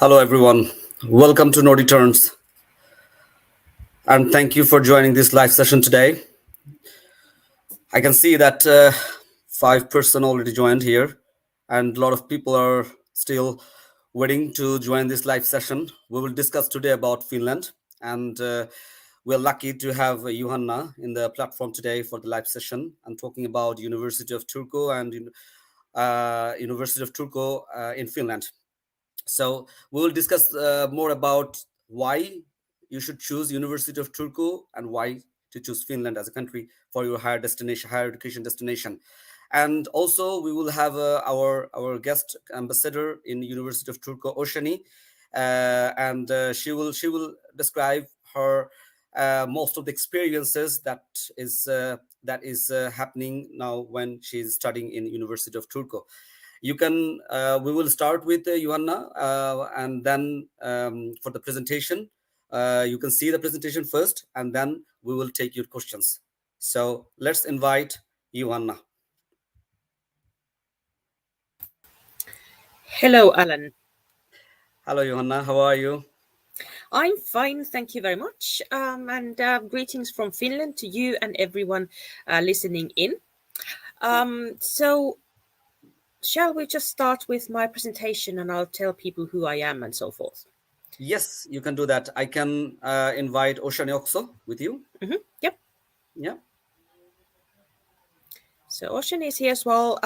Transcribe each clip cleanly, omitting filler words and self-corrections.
Hello, everyone. Welcome to Naughty Turns. And thank you for joining this live session today. I can see that 5 person already joined here, and a lot of people are still waiting to join this live session. We will discuss today about Finland, and we're lucky to have Johanna in the platform today for the live session. I'm talking about University of Turku and University of Turku in Finland. So we will discuss more about why you should choose University of Turku and why to choose Finland as a country for your higher destination, higher education destination. And also we will have our guest ambassador in University of Turku, Oshani, and she will describe her most of the experiences that is happening now when she's studying in University of Turku. You can we will start with Johanna, and then for the presentation you can see the presentation first, and then we will take your questions. So let's invite Johanna. Hello, Alan. Hello, Johanna. How are you? I'm fine, thank you very much. And greetings from Finland to you and everyone listening in. So, shall we just start with my presentation and I'll tell people who I am and so forth? Yes, you can do that. I can invite Oshani also with you. Yep. Yeah. So, Ocean is here as well.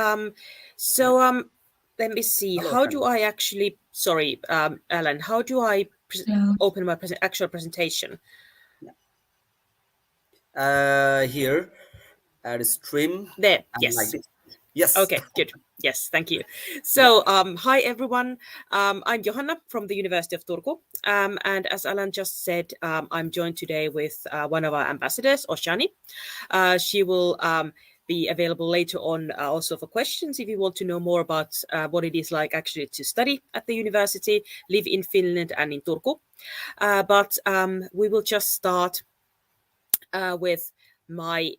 Let me see. Hello, How Oshani. do I actually, sorry, Alan, how do I open my actual presentation? Here at stream. There, And yes. like this. Yes. Okay, good. Yes, thank you. So, hi everyone. I'm Johanna from the University of Turku. And as Alan just said, I'm joined today with one of our ambassadors, Oshani. She will be available later on also for questions if you want to know more about what it is like actually to study at the university, live in Finland and in Turku. But we will just start with my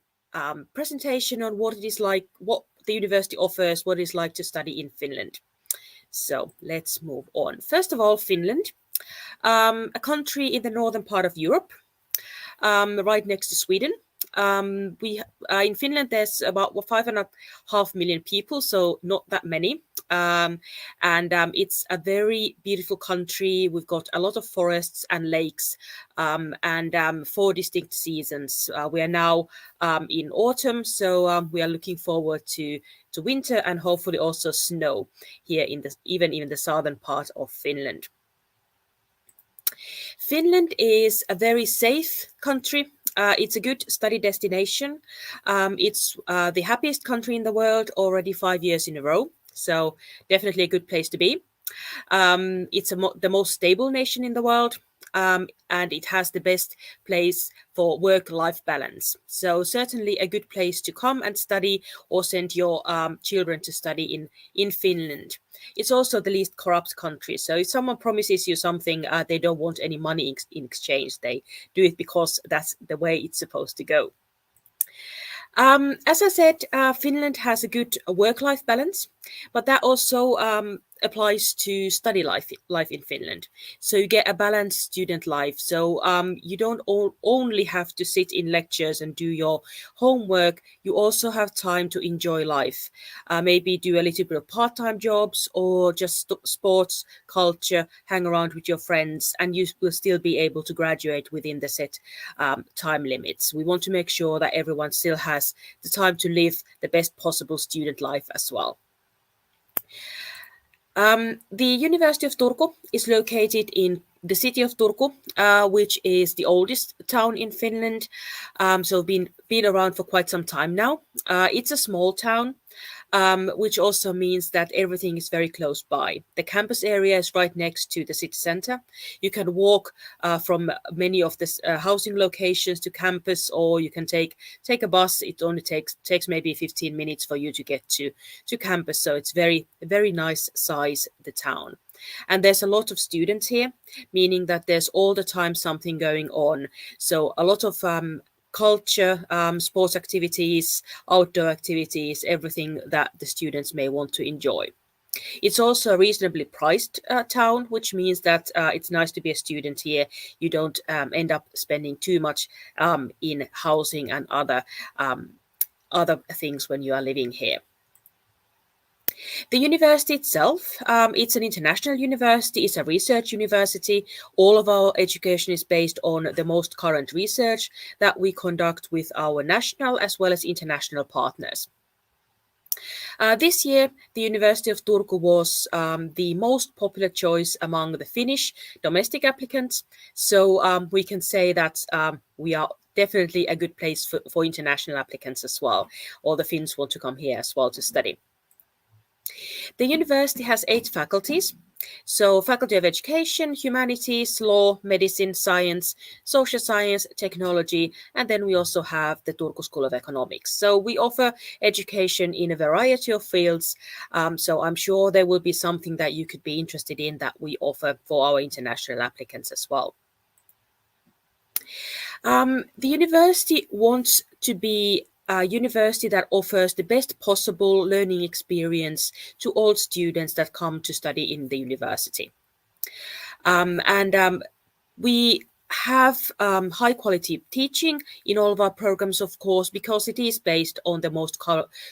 presentation on what it is like, what the university offers, what it's like to study in Finland. So let's move on. First of all, Finland, a country in the northern part of Europe, right next to Sweden. We in Finland there's about 5.5 million people, so not that many. And it's a very beautiful country. We've got a lot of forests and lakes, and 4 distinct seasons. We are now in autumn, so we are looking forward to winter and hopefully also snow here in the even in the southern part of Finland. Finland is a very safe country. It's a good study destination. It's the happiest country in the world already 5 years in a row. So definitely a good place to be. It's the most stable nation in the world. And it has the best place for work-life balance. So certainly a good place to come and study or send your children to study in Finland. It's also the least corrupt country. So if someone promises you something, they don't want any money in exchange. They do it because that's the way it's supposed to go. As I said, Finland has a good work-life balance, but that also applies to study life in Finland. So you get a balanced student life. So you don't only have to sit in lectures and do your homework. You also have time to enjoy life. Maybe do a little bit of part-time jobs or just sports, culture, hang around with your friends, and you will still be able to graduate within the set time limits. We want to make sure that everyone still has the time to live the best possible student life as well. The University of Turku is located in the city of Turku, which is the oldest town in Finland. So been around for quite some time now. It's a small town, which also means that everything is very close by. The campus area is right next to the city center. You can walk from many of the housing locations to campus, or you can take a bus. It only takes maybe 15 minutes for you to get to campus. So it's very nice size, the town. And there's a lot of students here, meaning that there's all the time something going on. So a lot of culture, sports activities, outdoor activities, everything that the students may want to enjoy. It's also a reasonably priced town, which means that it's nice to be a student here. You don't end up spending too much in housing and other things when you are living here. The university itself, it's an international university, it's a research university. All of our education is based on the most current research that we conduct with our national as well as international partners. This year, the University of Turku was the most popular choice among the Finnish domestic applicants. So we can say that we are definitely a good place for international applicants as well. All the Finns want to come here as well to study. The university has 8 faculties. So Faculty of Education, Humanities, Law, Medicine, Science, Social Science, Technology, and then we also have the Turku School of Economics. So we offer education in a variety of fields. So I'm sure there will be something that you could be interested in that we offer for our international applicants as well. The university wants to be a university that offers the best possible learning experience to all students that come to study in the university. We have high quality teaching in all of our programs, of course, because it is based on the most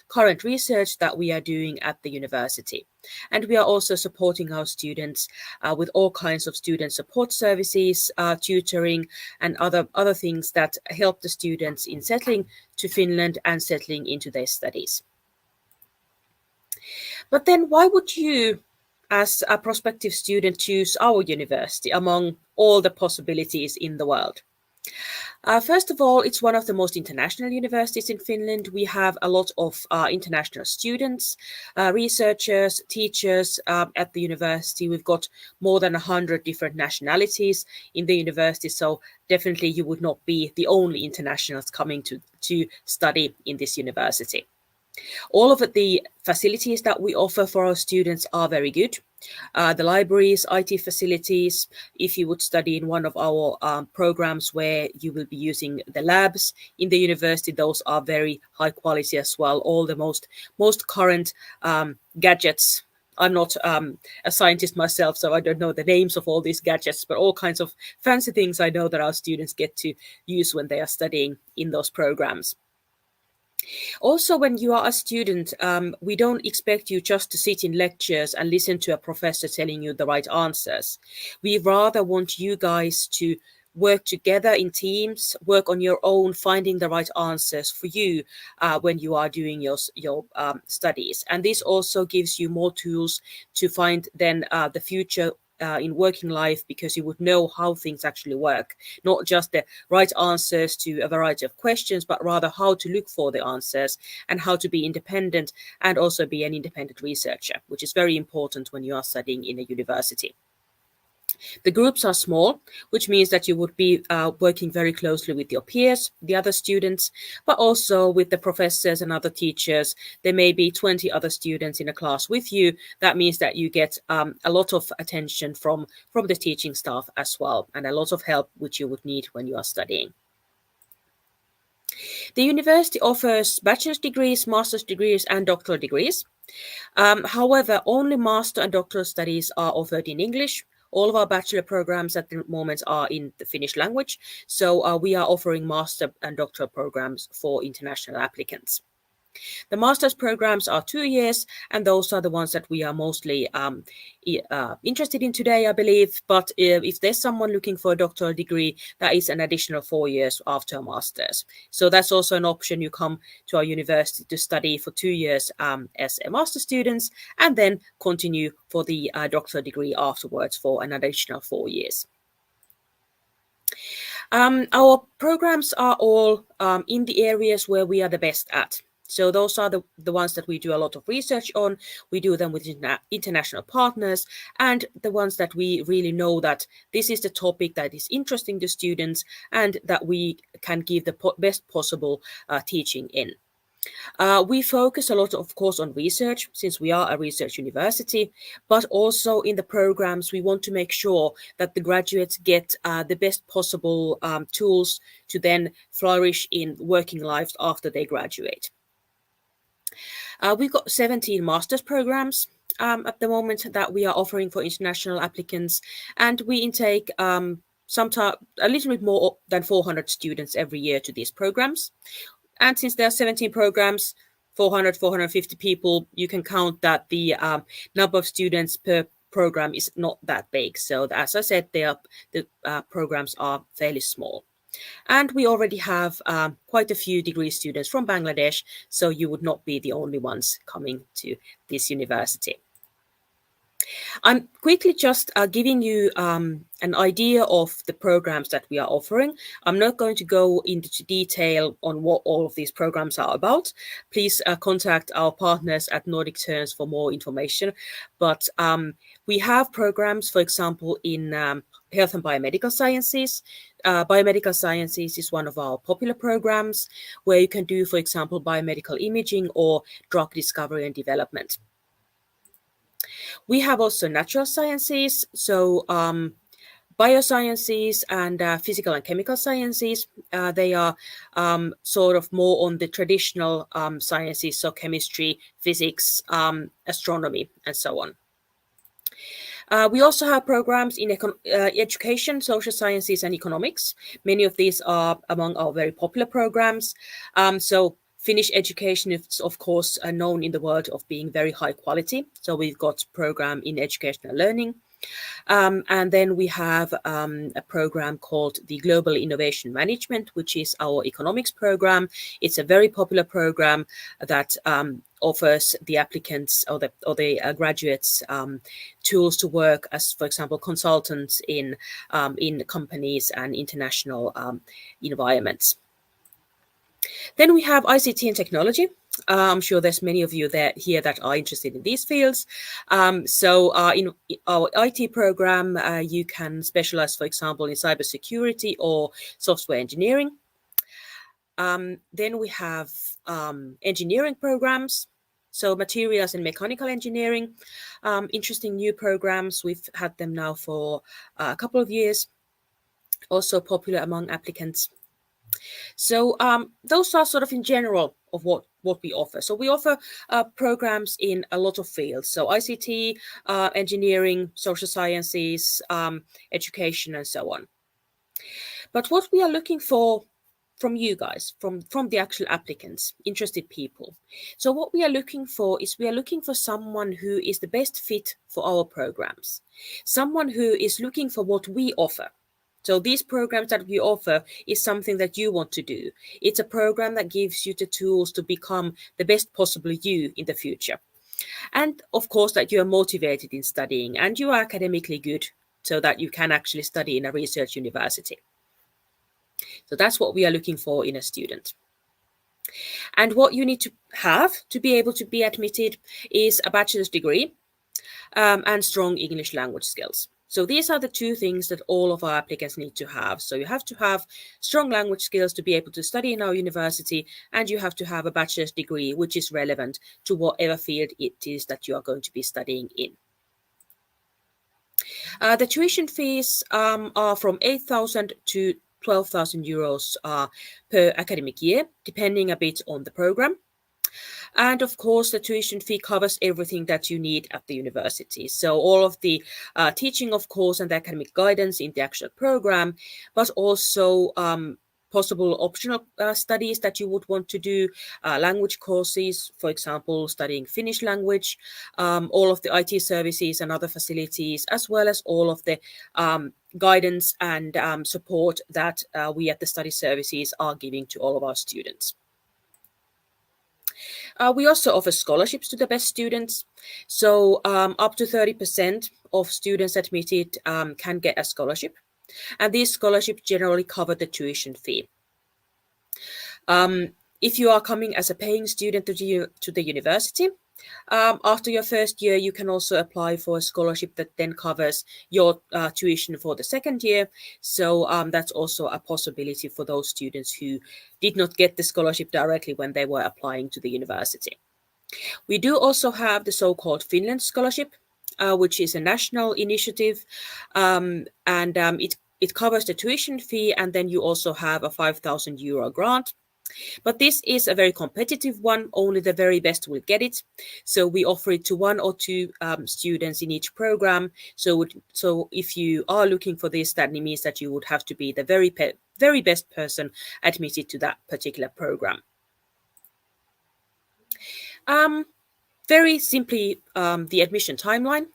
current research that we are doing at the university. And we are also supporting our students with all kinds of student support services, tutoring, and other things that help the students in settling to Finland and settling into their studies. But then why would you, as a prospective student, choose our university among all the possibilities in the world? First of all, it's one of the most international universities in Finland. We have a lot of international students, researchers, teachers at the university. We've got more than 100 different nationalities in the university, so definitely you would not be the only internationals coming to study in this university. All of the facilities that we offer for our students are very good. The libraries, IT facilities, if you would study in one of our programs where you will be using the labs in the university, those are very high quality as well. All the most current gadgets. I'm not a scientist myself, so I don't know the names of all these gadgets, but all kinds of fancy things I know that our students get to use when they are studying in those programs. Also, when you are a student, we don't expect you just to sit in lectures and listen to a professor telling you the right answers. We rather want you guys to work together in teams, work on your own, finding the right answers for you when you are doing your studies. And this also gives you more tools to find then the future in working life, because you would know how things actually work, not just the right answers to a variety of questions, but rather how to look for the answers and how to be independent and also be an independent researcher, which is very important when you are studying in a university. The groups are small, which means that you would be working very closely with your peers, the other students, but also with the professors and other teachers. There may be 20 other students in a class with you. That means that you get a lot of attention from the teaching staff as well, and a lot of help which you would need when you are studying. The university offers bachelor's degrees, master's degrees, and doctoral degrees. However, only master and doctoral studies are offered in English. All of our bachelor programs at the moment are in the Finnish language, so we are offering master and doctoral programs for international applicants. The master's programs are 2 years, and those are the ones that we are mostly interested in today, I believe. But if there's someone looking for a doctoral degree, that is an additional 4 years after a master's. So that's also an option. You come to our university to study for 2 years as a master student, and then continue for the doctoral degree afterwards for an additional 4 years. Our programs are all in the areas where we are the best at. So those are the ones that we do a lot of research on. We do them with international partners, and the ones that we really know that this is the topic that is interesting to students and that we can give the best possible teaching in. We focus a lot, of course, on research, since we are a research university, but also in the programs, we want to make sure that the graduates get the best possible tools to then flourish in working life after they graduate. We've got 17 master's programs. at the moment that we are offering for international applicants, and we intake sometimes a little bit more than 400 students every year to these programs. And since there are 17 programs, 400, 450 people, you can count that the number of students per program is not that big. So as I said, the programs are fairly small. And we already have quite a few degree students from Bangladesh, so you would not be the only ones coming to this university. I'm quickly just giving you an idea of the programs that we are offering. I'm not going to go into detail on what all of these programs are about. Please contact our partners at Nordic Turns for more information. But we have programs, for example, in health and biomedical sciences. Biomedical sciences is one of our popular programs where you can do, for example, biomedical imaging or drug discovery and development. We have also natural sciences, so biosciences and physical and chemical sciences. They are sort of more on the traditional sciences, so chemistry, physics, astronomy, and so on. We also have programs in education, social sciences, and economics. Many of these are among our very popular programs. So Finnish education is, of course, known in the world of being very high quality. So we've got a program in educational learning. And then we have a program called the Global Innovation Management, which is our economics program. It's a very popular program that offers the applicants or the graduates tools to work as, for example, consultants in companies and international environments. Then we have ICT and technology. I'm sure there's many of you here that are interested in these fields. So in our IT program, you can specialize, for example, in cybersecurity or software engineering. Then we have engineering programs. So materials and mechanical engineering, interesting new programs. We've had them now for a couple of years, also popular among applicants. So those are sort of in general of what we offer. So we offer programs in a lot of fields. So ICT, engineering, social sciences, education, and so on. But what we are looking for from you guys, from the actual applicants, interested people. So what we are looking for is we are looking for someone who is the best fit for our programs, someone who is looking for what we offer. So these programs that we offer is something that you want to do. It's a program that gives you the tools to become the best possible you in the future. And of course, that you are motivated in studying and you are academically good so that you can actually study in a research university. So that's what we are looking for in a student. And what you need to have to be able to be admitted is a bachelor's degree and strong English language skills. So these are the two things that all of our applicants need to have. So you have to have strong language skills to be able to study in our university, and you have to have a bachelor's degree, which is relevant to whatever field it is that you are going to be studying in. The tuition fees are from 8,000 to 12,000 euros per academic year, depending a bit on the program. And of course, the tuition fee covers everything that you need at the university. So all of the teaching, of course, and the academic guidance in the actual program, but also possible optional studies that you would want to do, language courses, for example, studying Finnish language, all of the IT services and other facilities, as well as all of the guidance and support that we at the study services are giving to all of our students. We also offer scholarships to the best students. So up to 30% of students admitted can get a scholarship. And these scholarships generally cover the tuition fee. If you are coming as a paying student to the university, after your first year, you can also apply for a scholarship that then covers your tuition for the second year. So that's also a possibility for those students who did not get the scholarship directly when they were applying to the university. We do also have the so-called Finland Scholarship, which is a national initiative, and it covers the tuition fee, and then you also have a 5,000 euro grant. But this is a very competitive one. Only the very best will get it. So we offer it to 1 or 2 students in each program. So if you are looking for this, that means that you would have to be the very best person admitted to that particular program. Very simply, the admission timeline.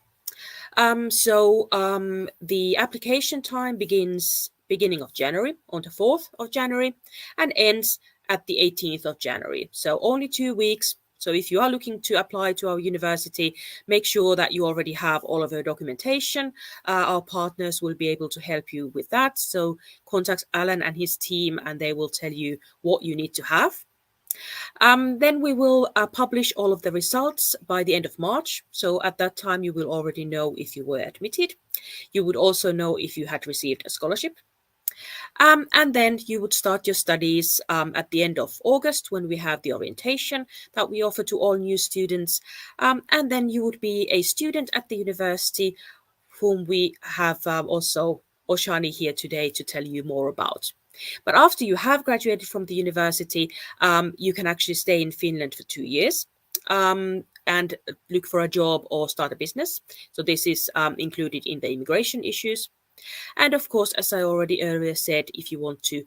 The application time begins beginning of January, on the 4th of January, and ends at the 18th of January. So only 2 weeks. So if you are looking to apply to our university, make sure that you already have all of your documentation. Our partners will be able to help you with that. So contact Alan and his team, and they will tell you what you need to have. Then we will publish all of the results by the end of March. So at that time, you will already know if you were admitted. You would also know if you had received a scholarship. And then you would start your studies at the end of August, when we have the orientation that we offer to all new students. And then you would be a student at the university, whom we have also Oshani here today to tell you more about. But after you have graduated from the university, you can actually stay in Finland for 2 years and look for a job or start a business. So this is included in the immigration issues. And of course, as I already earlier said, if you want to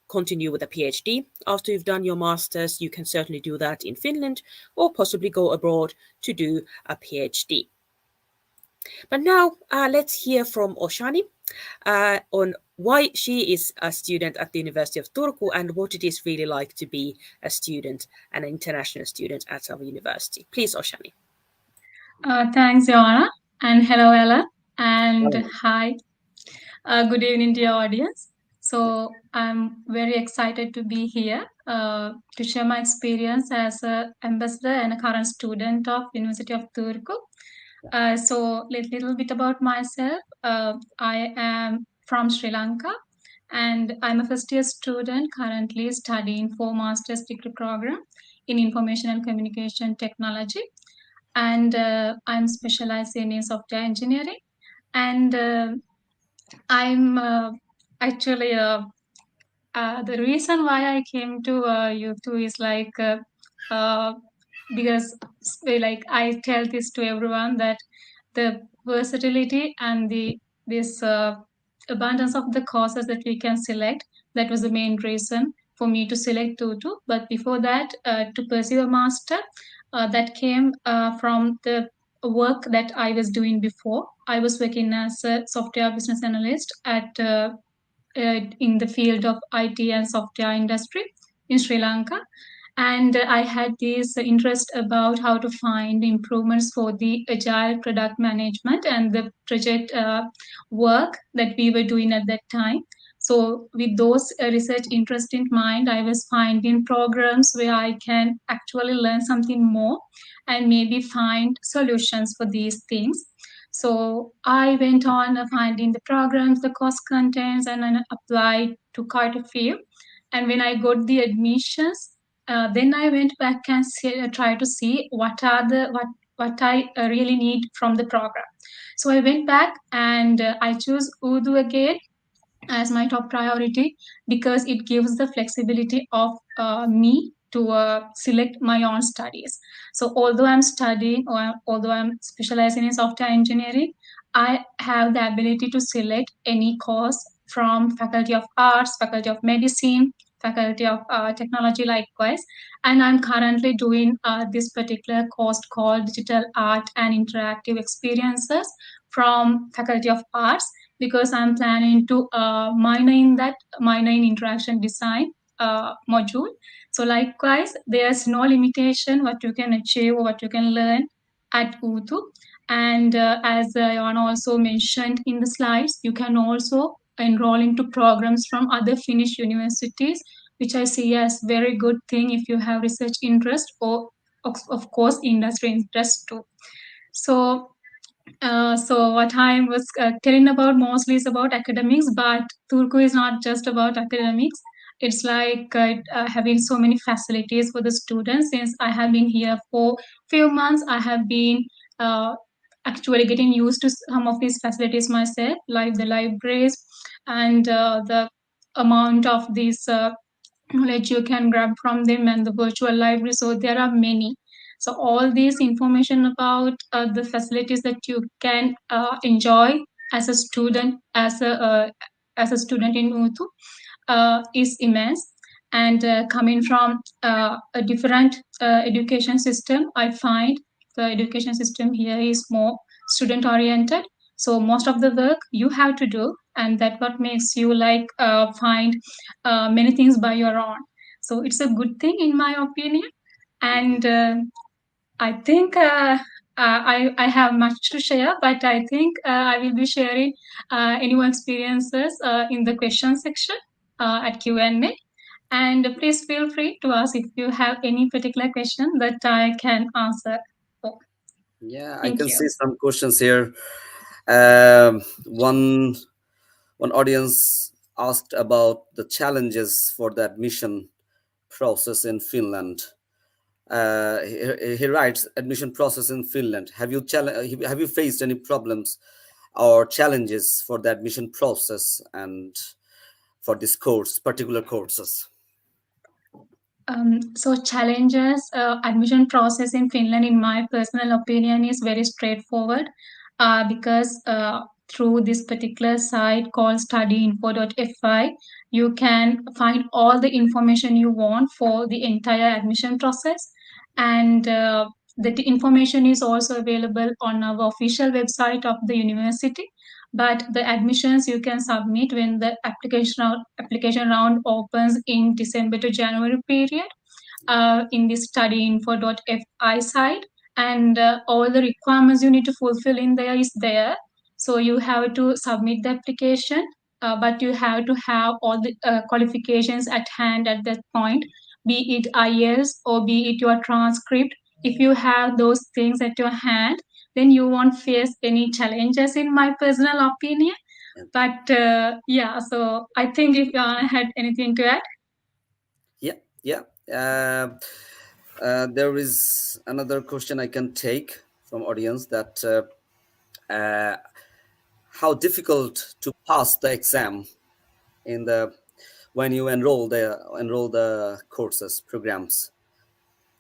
continue with a PhD after you've done your master's, you can certainly do that in Finland or possibly go abroad to do a PhD. But now let's hear from Oshani on why she is a student at the University of Turku and what it is really like to be a student, an international student at our university. Please, Oshani. Thanks, Joanna, and hello, Ella, and hi. Good evening to your audience. So I'm very excited to be here to share my experience as an ambassador and a current student of University of Turku. So a little bit about myself. I am from Sri Lanka, and I'm a first-year student currently studying for master's degree program in information and communication technology, and I'm specializing in software engineering. And I'm actually the reason why I came to U2 is like because like I tell this to everyone that the versatility and this abundance of the courses that we can select, that was the main reason for me to select Tutu. But before that, to pursue a master, that came from the work that I was doing before. I was working as a software business analyst at in the field of IT and software industry in Sri Lanka. And I had this interest about how to find improvements for the agile product management and the project work that we were doing at that time. So with those research interest in mind, I was finding programs where I can actually learn something more and maybe find solutions for these things. So I went on finding the programs, the course contents, and then applied to quite a few. And when I got the admissions, then I went back and try to see what I really need from the program. So I went back and I chose Urdu again as my top priority because it gives the flexibility of me to select my own studies. So although I'm studying or although I'm specializing in software engineering, I have the ability to select any course from Faculty of Arts, Faculty of Medicine, Faculty of Technology likewise. And I'm currently doing this particular course called Digital Art and Interactive Experiences from Faculty of Arts, because I'm planning to minor in interaction design module. So likewise, there's no limitation what you can achieve or what you can learn at UTU. And as Joanna also mentioned in the slides, you can also enroll into programs from other Finnish universities, which I see as very good thing if you have research interest or of course industry interest too. So what I was telling about mostly is about academics, but Turku is not just about academics. It's like having so many facilities for the students. Since I have been here for few months, I have been actually getting used to some of these facilities myself, like the libraries and the amount of these knowledge you can grab from them and the virtual library. So there are many. So all these information about the facilities that you can enjoy as a student, as a student in Utu, is immense. And coming from a different education system, I find the education system here is more student oriented. So most of the work you have to do, and that what makes you like find many things by your own. So it's a good thing in my opinion. And I think I have much to share, but I think I will be sharing anyone's experiences in the question section at Q&A. And please feel free to ask if you have any particular question that I can answer. Oh, Yeah, I thank can you. see some questions here. One audience asked about the challenges for the admission process in Finland. He writes, admission process in Finland. Have you faced any problems or challenges for the admission process and for this course, particular courses? So challenges, admission process in Finland, in my personal opinion, is very straightforward because through this particular site called studyinfo.fi, you can find all the information you want for the entire admission process. And the information is also available on our official website of the university. But the admissions you can submit when the application round opens in December to January period in the studyinfo.fi site, and all the requirements you need to fulfill in there is there. So you have to submit the application, but you have to have all the qualifications at hand at that point, be it IELTS or be it your transcript. If you have those things at your hand, then you won't face any challenges, in my personal opinion. But yeah, so I think if Yana had anything to add. Yeah. There is another question I can take from audience that how difficult to pass the exam in the when you enroll the courses programs.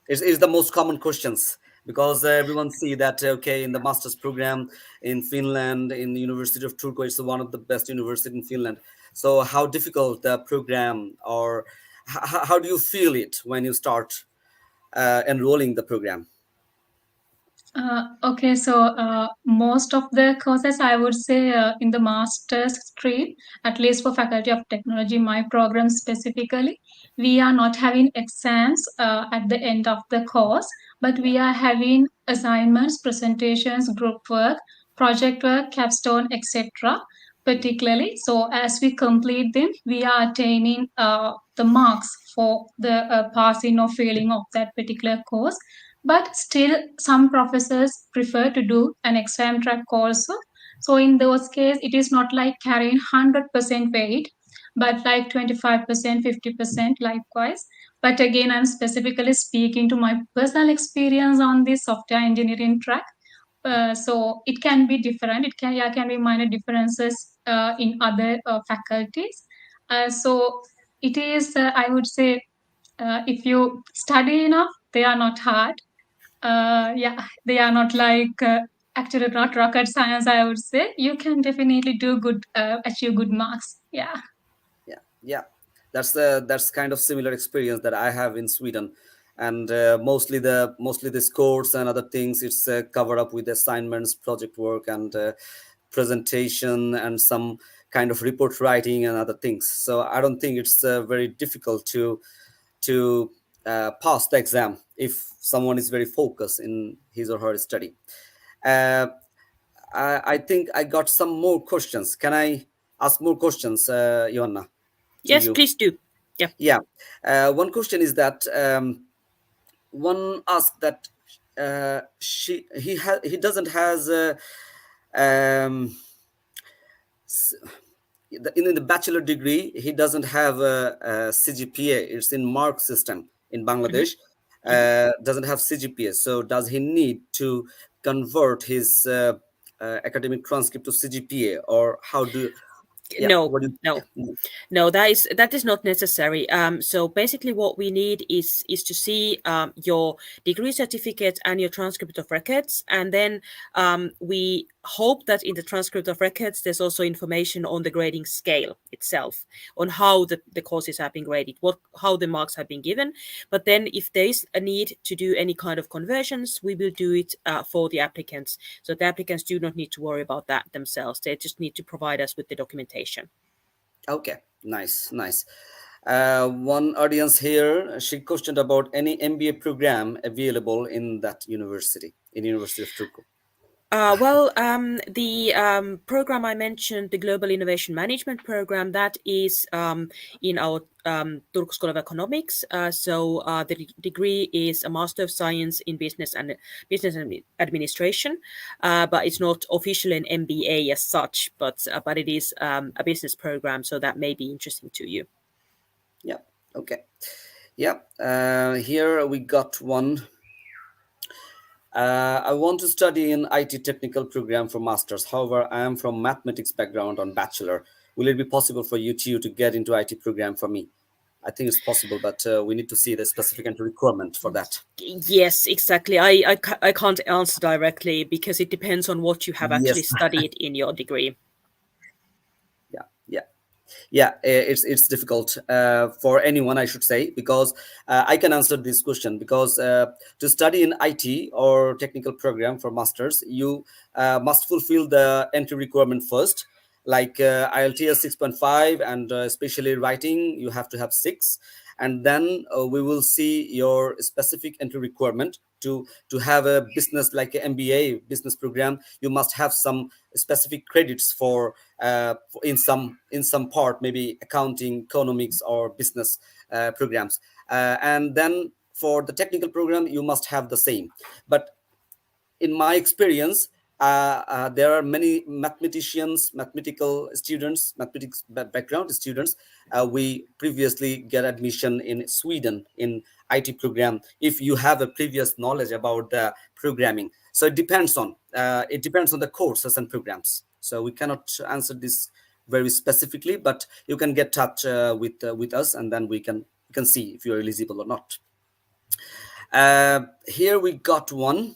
It's the most common questions because everyone see that okay, in the master's program in Finland, in the University of Turku, it's one of the best university in Finland. So how difficult the program, or how do you feel it when you start enrolling the program? Okay, so most of the courses, I would say, in the master's stream, at least for Faculty of Technology, my program specifically, we are not having exams at the end of the course, but we are having assignments, presentations, group work, project work, capstone, etc. Particularly, so as we complete them, we are attaining the marks for the passing or failing of that particular course. But still, some professors prefer to do an exam track also. So in those cases, it is not like carrying 100% weight, but like 25%, 50% likewise. But again, I'm specifically speaking to my personal experience on this software engineering track. So it can be different. It can be minor differences in other faculties. So it is, I would say, if you study enough, they are not hard. Yeah, they are not like actually not rocket science, I would say. You can definitely do good, achieve good marks. Yeah. Yeah, that's kind of similar experience that I have in Sweden. And mostly this course and other things, it's covered up with assignments, project work, and presentation, and some kind of report writing and other things. So I don't think it's very difficult to pass the exam if someone is very focused in his or her study. uh, I think I got some more questions. Can I ask more questions, Joanna, to Yes, you? please do. Yeah. Yeah. One question is that one asked that he doesn't has um, in the bachelor degree, he doesn't have a CGPA. It's in mark system in Bangladesh. Doesn't have CGPA. So does he need to convert his academic transcript to CGPA, or how do Yeah, No, what do you no. No, that is not necessary. So basically, what we need is to see your degree certificate and your transcript of records, and then we hope that in the transcript of records there's also information on the grading scale itself, on how the courses have been graded, how the marks have been given. But then, if there is a need to do any kind of conversions, we will do it for the applicants. So the applicants do not need to worry about that themselves. They just need to provide us with the documentation. Okay, nice. One audience here, she questioned about any MBA program available in that university, in University of Turku. The program I mentioned, the Global Innovation Management Program, that is in our Turku School of Economics. So the degree is a Master of Science in Business and Administration, but it's not officially an MBA as such, but it is a business program, so that may be interesting to you. Yeah, okay. Yeah, here we got one. I want to study in IT technical program for masters. However, I am from mathematics background on bachelor. Will it be possible for you to get into IT program for me? I think it's possible, but we need to see the specific requirement for that. Yes, exactly. I can't answer directly because it depends on what you have actually studied in your degree. Yeah, it's difficult for anyone, I should say, because I can answer this question, because to study in IT or technical program for masters, you must fulfill the entry requirement first, like IELTS 6.5, and especially writing you have to have 6, and then we will see your specific entry requirement. To have a business like an MBA business program, you must have some specific credits for in some part, maybe accounting, economics, or business programs, and then for the technical program you must have the same. But in my experience, there are many mathematical students, mathematics background students. We previously get admission in Sweden in IT program if you have a previous knowledge about the programming. So it depends on the courses and programs. So we cannot answer this very specifically, but you can get touch with us, and then we can see if you're eligible or not. Here we got one.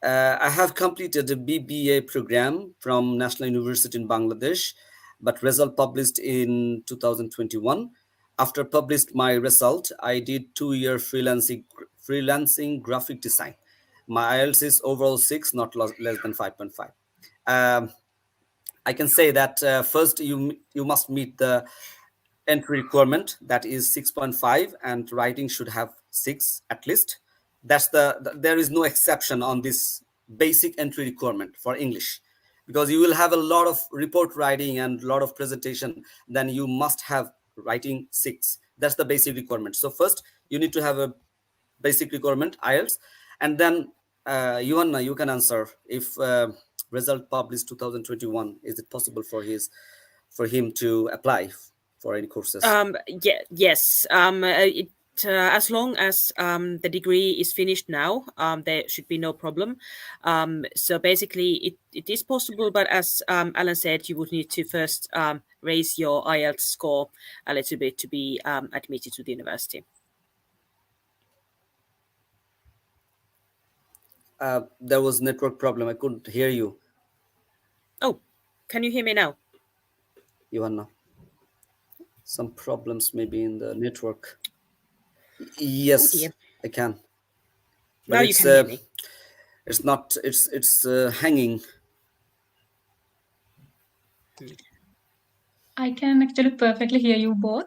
I have completed a BBA program from National University in Bangladesh, but result published in 2021. After published my result, I did 2-year freelancing graphic design. My IELTS is overall 6, not less than 5.5. I can say that first you must meet the entry requirement, that is 6.5, and writing should have 6 at least. That's there is no exception on this basic entry requirement for English, because you will have a lot of report writing and a lot of presentation. Then you must have writing 6. That's the basic requirement. So first you need to have a basic requirement, IELTS, and then Johanna, you can answer if result published 2021, is it possible for him to apply for any courses? Yes. As long as the degree is finished now, there should be no problem. So basically, it is possible, but as Alan said, you would need to first raise your IELTS score a little bit to be admitted to the university. There was network problem. I couldn't hear you. Oh, can you hear me now? Johanna, some problems maybe in the network. Yes, I can. But now you can hear me. It's not. It's hanging. I can actually perfectly hear you both.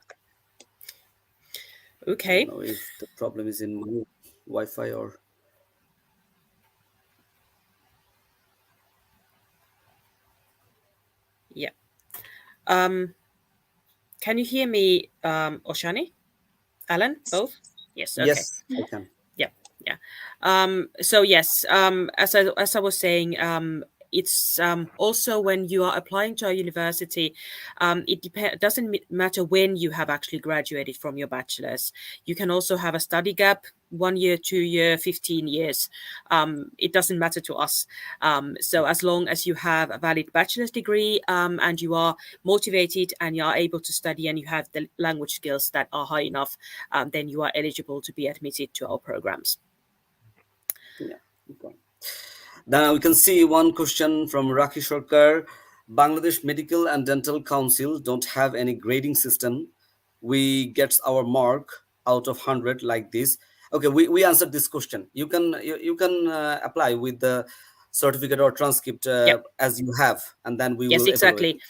Okay. I don't know if the problem is in my Wi-Fi or. Yeah. Can you hear me, Oshani? Alan, both? Yes. Okay. Yes, I can. Yeah. So yes, as I was saying, it's also when you are applying to a university, it doesn't matter when you have actually graduated from your bachelor's. You can also have a study gap, 1 year, 2 year, 15 years. It doesn't matter to us. So as long as you have a valid bachelor's degree and you are motivated and you are able to study and you have the language skills that are high enough, then you are eligible to be admitted to our programs. Yeah. Okay. Then we can see one question from Rakhi Sarkar. Bangladesh Medical and Dental Council don't have any grading system. We get our mark out of 100 like this. Okay, we answered this question. You can apply with the certificate or transcript as you have, and then we will exactly evaluate.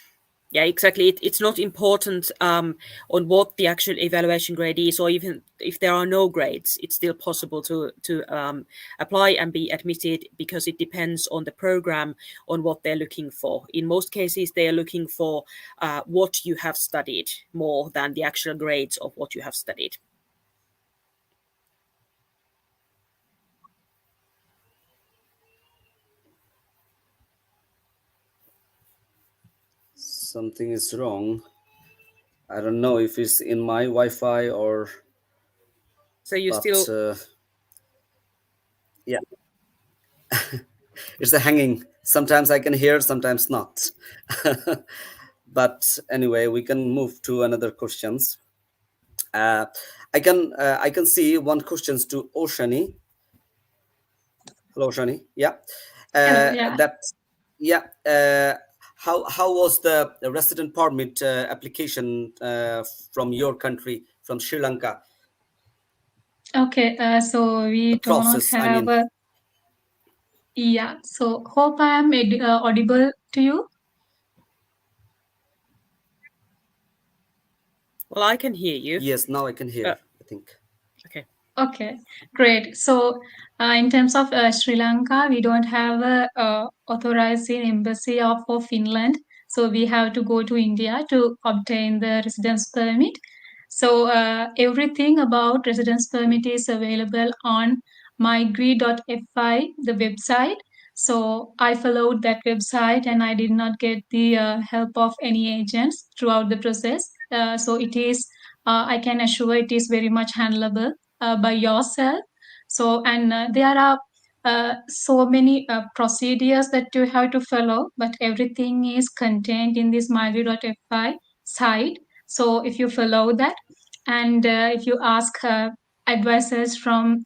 Yeah, exactly. It's not important on what the actual evaluation grade is, or even if there are no grades, it's still possible to apply and be admitted, because it depends on the program, on what they're looking for. In most cases, they are looking for what you have studied more than the actual grades of what you have studied. Something is wrong. I don't know if it's in my Wi-Fi or. So you still. Yeah. It's a hanging. Sometimes I can hear, sometimes not. But anyway, we can move to another questions. I can see one questions to Oshani. Hello, Oshani. Yeah. How was the resident permit application from your country, from Sri Lanka? Okay, so we do not have yeah, so hope I am audible to you. Well, I can hear you. Yes, now I can hear, I think. Okay, great. So in terms of Sri Lanka, we don't have a authorized embassy for Finland. So we have to go to India to obtain the residence permit. So everything about residence permit is available on mygree.fi, the website. So I followed that website and I did not get the help of any agents throughout the process. So it is, I can assure it is very much handleable by yourself. So, and there are so many procedures that you have to follow, but everything is contained in this mygree.fi site. So if you follow that, and if you ask advisors from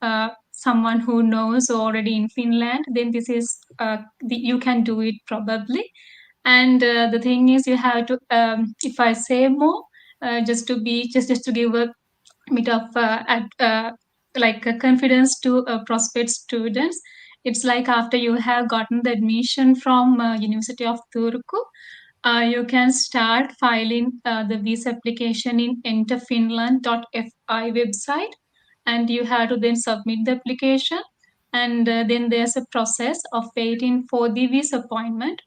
someone who knows already in Finland, then this is you can do it probably. And the thing is, you have to. If I say more, just to give a bit of like a confidence to prospect students, it's like after you have gotten the admission from University of Turku, you can start filing the visa application in enterfinland.fi website, and you have to then submit the application, and then there's a process of waiting for the visa appointment.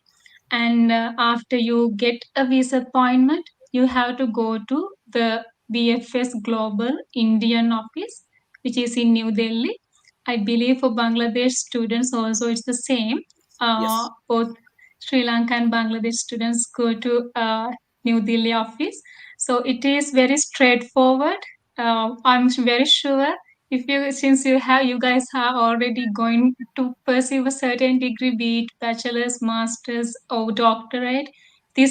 And after you get a visa appointment, you have to go to the BFS Global Indian office, which is in New Delhi. I believe for Bangladesh students also it's the same. Yes. Both Sri Lanka and Bangladesh students go to New Delhi office. So it is very straightforward. I'm very sure if you, since you guys are already going to pursue a certain degree, be it bachelor's, master's, or doctorate, the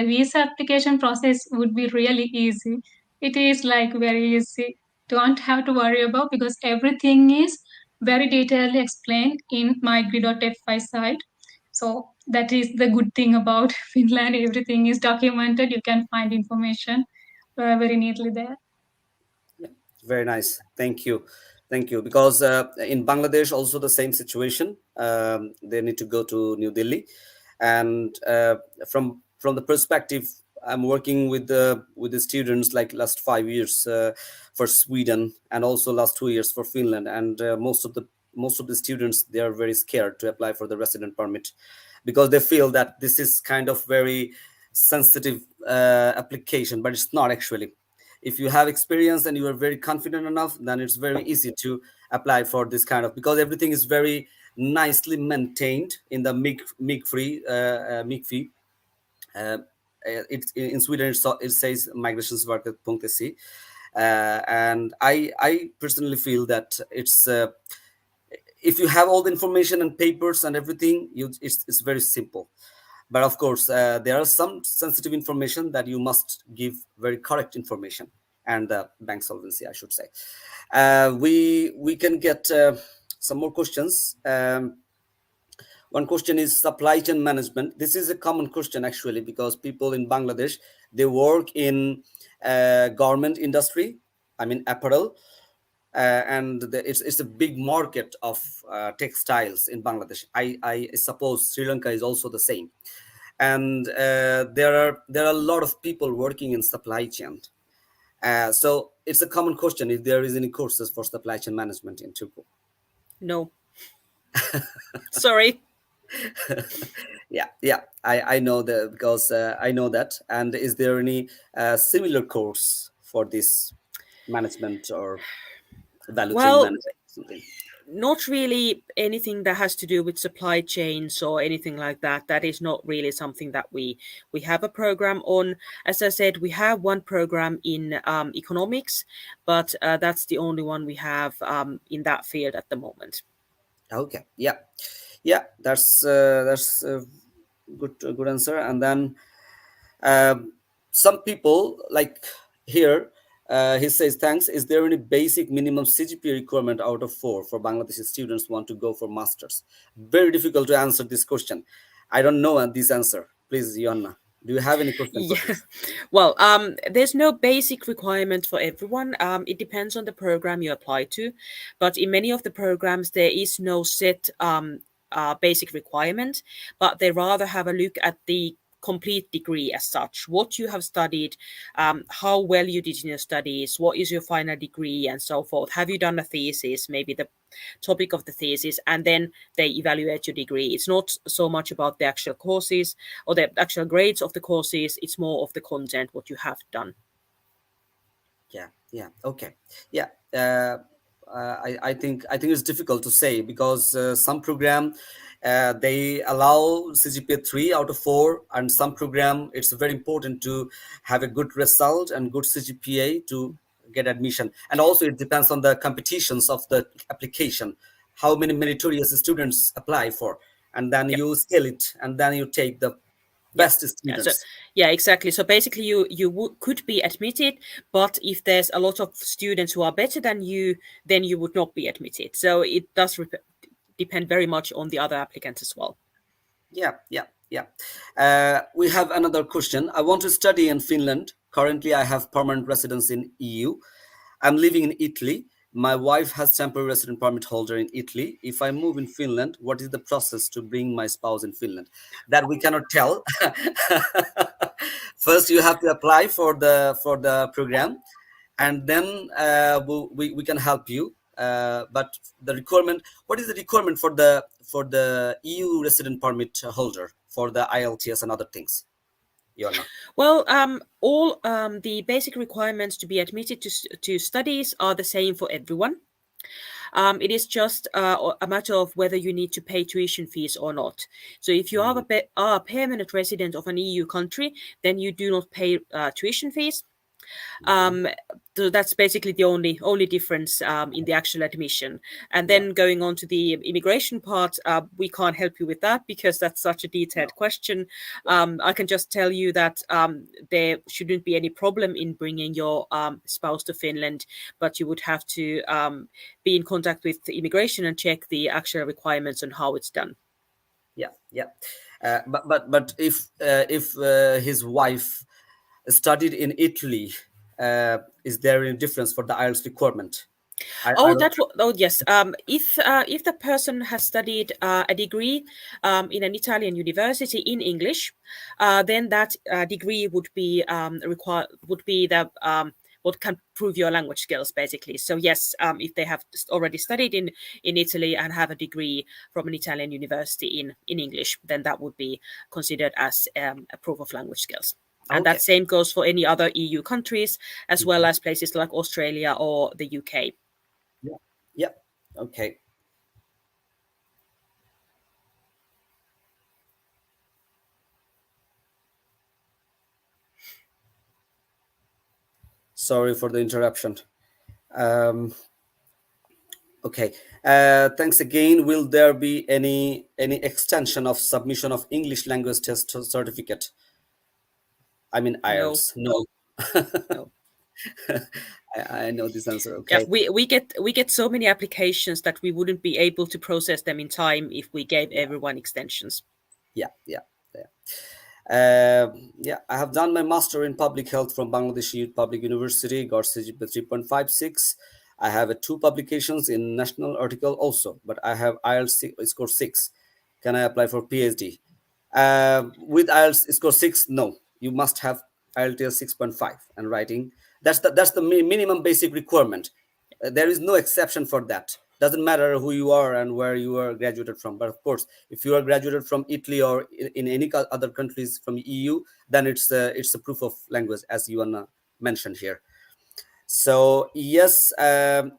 visa application process would be really easy. It is like very easy. Don't have to worry about, because everything is very detailedly explained in mygree.fi site. So that is the good thing about Finland. Everything is documented. You can find information very neatly there. Yeah, very nice. Thank you. Because in Bangladesh also the same situation. They need to go to New Delhi, and from the perspective, I'm working with the students like last 5 years for Sweden, and also last 2 years for Finland, and most of the students, they are very scared to apply for the resident permit, because they feel that this is kind of very sensitive application, but it's not actually. If you have experience and you are very confident enough, then it's very easy to apply for this kind of, because everything is very nicely maintained in the MIG-free. It's in Sweden. It says migrationsverket.se, and I personally feel that it's if you have all the information and papers and everything, it's very simple. But of course, there are some sensitive information that you must give very correct information, and bank solvency, I should say. We can get some more questions. One question is supply chain management. This is a common question actually, because people in Bangladesh, they work in garment industry, I mean apparel, and it's a big market of textiles in Bangladesh. I suppose Sri Lanka is also the same, and there are a lot of people working in supply chain. So it's a common question if there is any courses for supply chain management in Turku. No. Sorry. Yeah, I know that, because I know that. And is there any similar course for this management or value chain management? Something? Not really anything that has to do with supply chains or anything like that. That is not really something that we have a program on. As I said, we have one program in economics, but that's the only one we have in that field at the moment. Okay, yeah, that's a good answer. And then some people, like here, he says, thanks. Is there any basic minimum CGPA requirement out of 4 for Bangladeshi students who want to go for masters? Very difficult to answer this question. I don't know this answer. Please, Joanna, do you have any question for this? Well, there's no basic requirement for everyone. It depends on the program you apply to, but in many of the programs there is no set basic requirement, but they rather have a look at the complete degree as such, what you have studied, how well you did in your studies, what is your final degree, and so forth. Have you done a thesis, maybe the topic of the thesis, and then they evaluate your degree. It's not so much about the actual courses or the actual grades of the courses, it's more of the content, what you have done. Yeah, okay. Yeah, I think it's difficult to say, because some program they allow CGPA 3 out of 4, and some program it's very important to have a good result and good CGPA to get admission. And also it depends on the competitions of the application, how many meritorious students apply for, and then you scale it, and then you take the best students. Yeah, exactly. So basically you could be admitted, but if there's a lot of students who are better than you, then you would not be admitted. So it does depend very much on the other applicants as well. Yeah. We have another question. I want to study in Finland. Currently, I have permanent residence in EU. I'm living in Italy. My wife has temporary resident permit holder in Italy. If I move in Finland, what is the process to bring my spouse in Finland? That we cannot tell. First, you have to apply for the program, and then we can help you. But the requirement, what is the requirement for the EU resident permit holder for the IELTS and other things? Joanna. Well, all the basic requirements to be admitted to studies are the same for everyone. It is just a matter of whether you need to pay tuition fees or not. So if you are a permanent resident of an EU country, then you do not pay tuition fees. So that's basically the only difference in the actual admission. And then going on to the immigration part, we can't help you with that because that's such a detailed question. I can just tell you that there shouldn't be any problem in bringing your spouse to Finland, but you would have to be in contact with the immigration and check the actual requirements on how it's done. Yeah. But if his wife studied in Italy, is there any difference for the IELTS requirement? Yes. If the person has studied a degree in an Italian university in English, then that degree would be the what can prove your language skills, basically. So yes, if they have already studied in Italy and have a degree from an Italian university in English, then that would be considered as a proof of language skills. And that same goes for any other EU countries, as well as places like Australia or the UK. Yeah. Okay. Sorry for the interruption. Okay. Thanks again. Will there be any extension of submission of English language test certificate? I mean IELTS. No. No. I know this answer. Yeah, Okay. we get so many applications that we wouldn't be able to process them in time if we gave everyone extensions. Yeah. I have done my master in public health from Bangladesh Public University, got CGPA 3.56. I have 2 publications in national article also, but I have IELTS score 6. Can I apply for PhD? With IELTS score 6, no. You must have IELTS 6.5 and writing. That's the minimum basic requirement. There is no exception for that. Doesn't matter who you are and where you are graduated from. But of course, if you are graduated from Italy or in any other countries from EU, then it's a proof of language, as Joanna mentioned here. So yes, I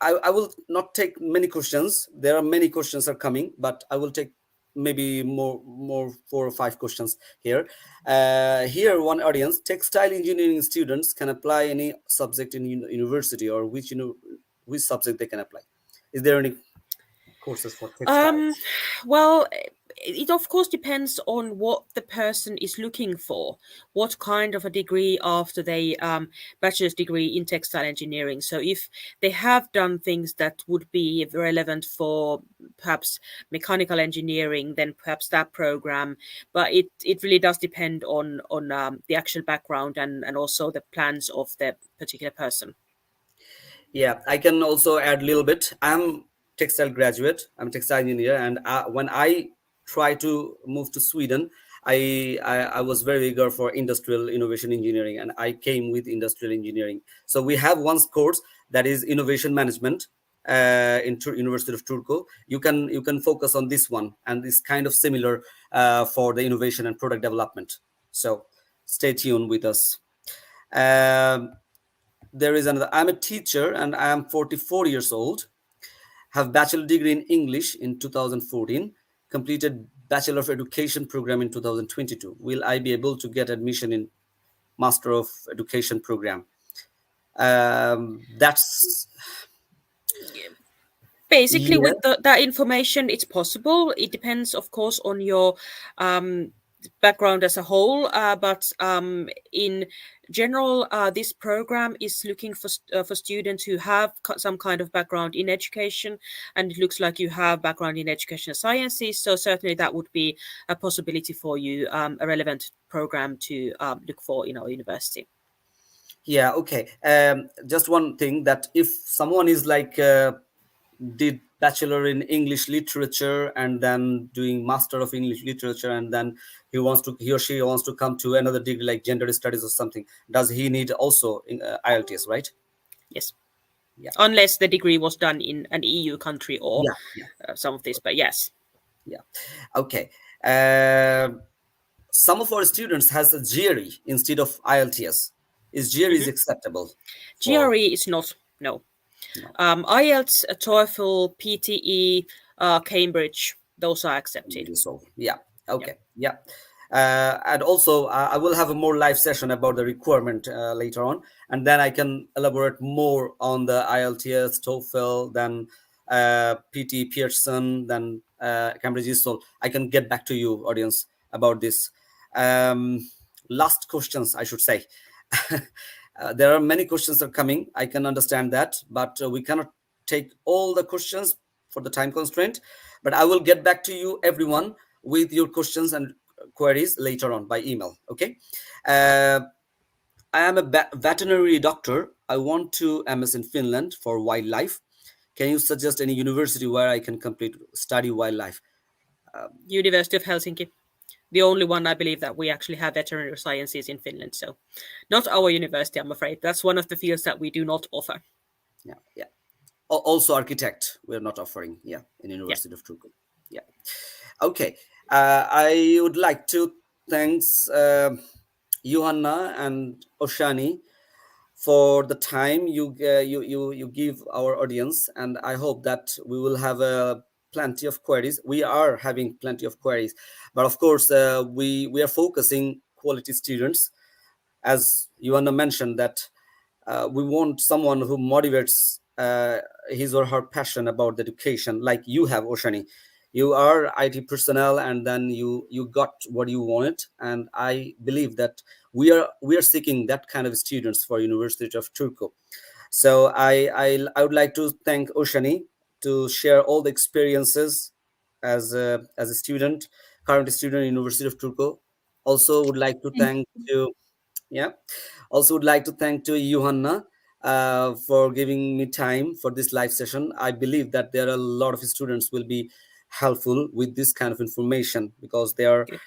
will not take many questions. There are many questions are coming, but I will take maybe more 4 or 5 questions here. Here, one audience: textile engineering students can apply any subject in university, or which subject they can apply? Is there any courses for textiles? Well, it of course depends on what the person is looking for, what kind of a degree after they bachelor's degree in textile engineering. So if they have done things that would be relevant for perhaps mechanical engineering, then perhaps that program. But it really does depend on the actual background and also the plans of the particular person. Yeah, I can also add a little bit. I'm textile graduate. I'm a textile engineer, and when I try to move to Sweden, I was very eager for industrial innovation engineering, and I came with industrial engineering. So we have one course that is innovation management in University of Turku. You can focus on this one, and it's kind of similar for the innovation and product development. So stay tuned with us. There is another. I'm a teacher and I am 44 years old. Have bachelor degree in English in 2014. Completed Bachelor of Education program in 2022. Will I be able to get admission in Master of Education program? That's basically yeah. with that information. It's possible. It depends, of course, on your background as a whole, but in general, this program is looking for students who have some kind of background in education, and it looks like you have background in educational sciences, so certainly that would be a possibility for you, a relevant program to look for in our university. Yeah, okay. Just one thing, that if someone is like did bachelor in English literature and then doing master of English literature, and then he or she wants to come to another degree like gender studies or something, does he need also IELTS, right? Yes. Yeah. Unless the degree was done in an EU country or some of this, but yes. Yeah. Okay. Some of our students has a GRE instead of IELTS. Is GRE is acceptable? GRE is not, no. IELTS, TOEFL, PTE, Cambridge, those are accepted. So yeah, okay, yeah. And also I will have a more live session about the requirement later on, and then I can elaborate more on the IELTS, TOEFL, then PT Pearson, then Cambridge. So I can get back to you, audience, about this. Last questions, I should say. There are many questions are coming. I can understand that, but we cannot take all the questions for the time constraint. But I will get back to you, everyone, with your questions and queries later on by email. Okay. I am a veterinary doctor. I want to MS in Finland for wildlife. Can you suggest any university where I can study wildlife? University of Helsinki. The only one, I believe, that we actually have veterinary sciences in Finland. So not our university, I'm afraid. That's one of the fields that we do not offer. Yeah. Also architect, we're not offering, in University of Turku. Yeah. Okay. I would like to thanks Johanna and Oshani for the time you give our audience, and I hope that we will have plenty of queries. We are having plenty of queries, but of course we are focusing quality students. as Joanna mentioned, that we want someone who motivates his or her passion about the education, like you have, Oshani. You are IT personnel, and then you got what you wanted, and I believe that we are seeking that kind of students for University of Turku. So I would like to thank Oshani to share all the experiences as a student, current student in University of Turku. Also would like to Thank thank you. to yeah. Also would like to thank to Johanna for giving me time for this live session. I believe that there are a lot of students will be helpful with this kind of information, because Good.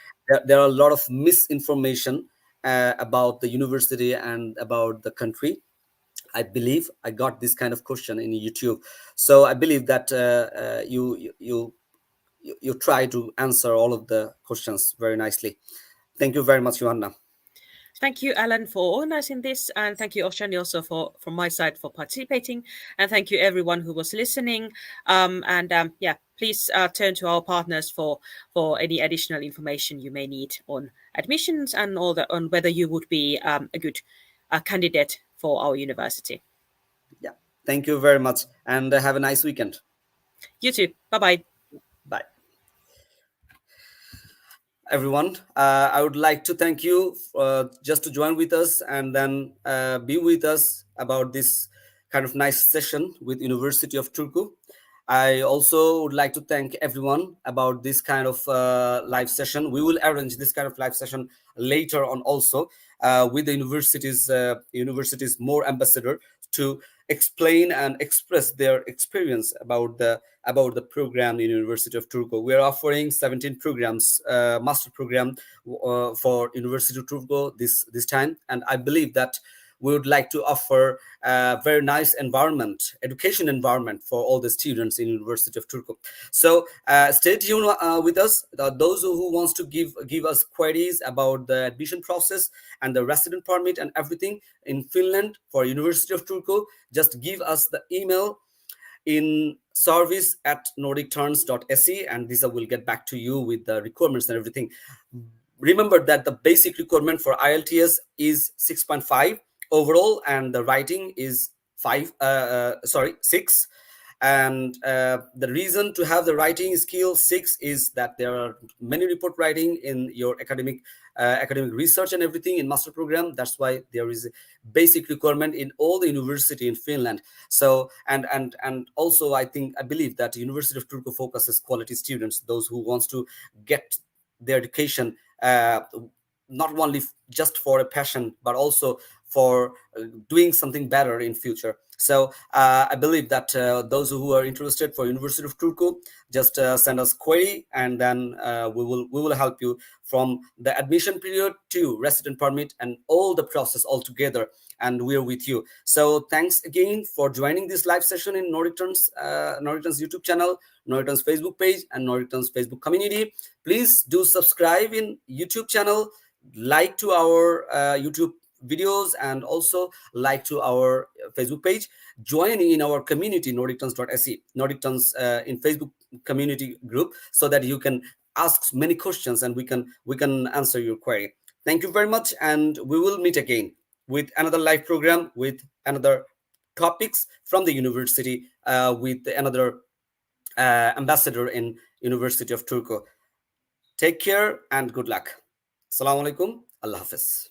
there are a lot of misinformation about the university and about the country. I believe I got this kind of question in YouTube, so I believe that you try to answer all of the questions very nicely. Thank you very much, Johanna. Thank you, Alan, for organizing this, and thank you, Oshani, also from my side for participating, and thank you everyone who was listening. Please turn to our partners for any additional information you may need on admissions and on whether you would be a good candidate for our university. Yeah, thank you very much, and have a nice weekend. You too. Bye-bye. Bye. Everyone, I would like to thank you just to join with us and then be with us about this kind of nice session with University of Turku. I also would like to thank everyone about this kind of live session. We will arrange this kind of live session later on also with the universities more ambassador to explain and express their experience about the program in University of Turku. We are offering 17 programs, master program for University of Turku this time, and I believe that we would like to offer a very nice environment, education environment for all the students in University of Turku. So stay tuned with us. Those who wants to give us queries about the admission process and the resident permit and everything in Finland for University of Turku, just give us the email in service@nordicturns.se, and Lisa will get back to you with the requirements and everything. Remember that the basic requirement for IELTS is 6.5 overall, and the writing is 6. And the reason to have the writing skill 6 is that there are many report writing in your academic research and everything in master program. That's why there is a basic requirement in all the university in Finland. So and also I believe that the University of Turku focuses quality students, those who wants to get their education not only just for a passion, but also for doing something better in future. So I believe that those who are interested for University of Turku, just send us query, and then we will help you from the admission period to resident permit and all the process all together, and we're with you. So thanks again for joining this live session in Nordic Turns YouTube channel, Nordic Turns Facebook page, and Nordic Turns Facebook community. Please do subscribe in YouTube channel, like to our YouTube videos, and also like to our Facebook page. Joining in our community nordicturns.se, Nordic Turns in Facebook community group, so that you can ask many questions and we can answer your query. Thank you very much, and we will meet again with another live program with another topics from the university with another ambassador in University of Turku. Take care and good luck. Assalamu alaikum. Allah Hafiz.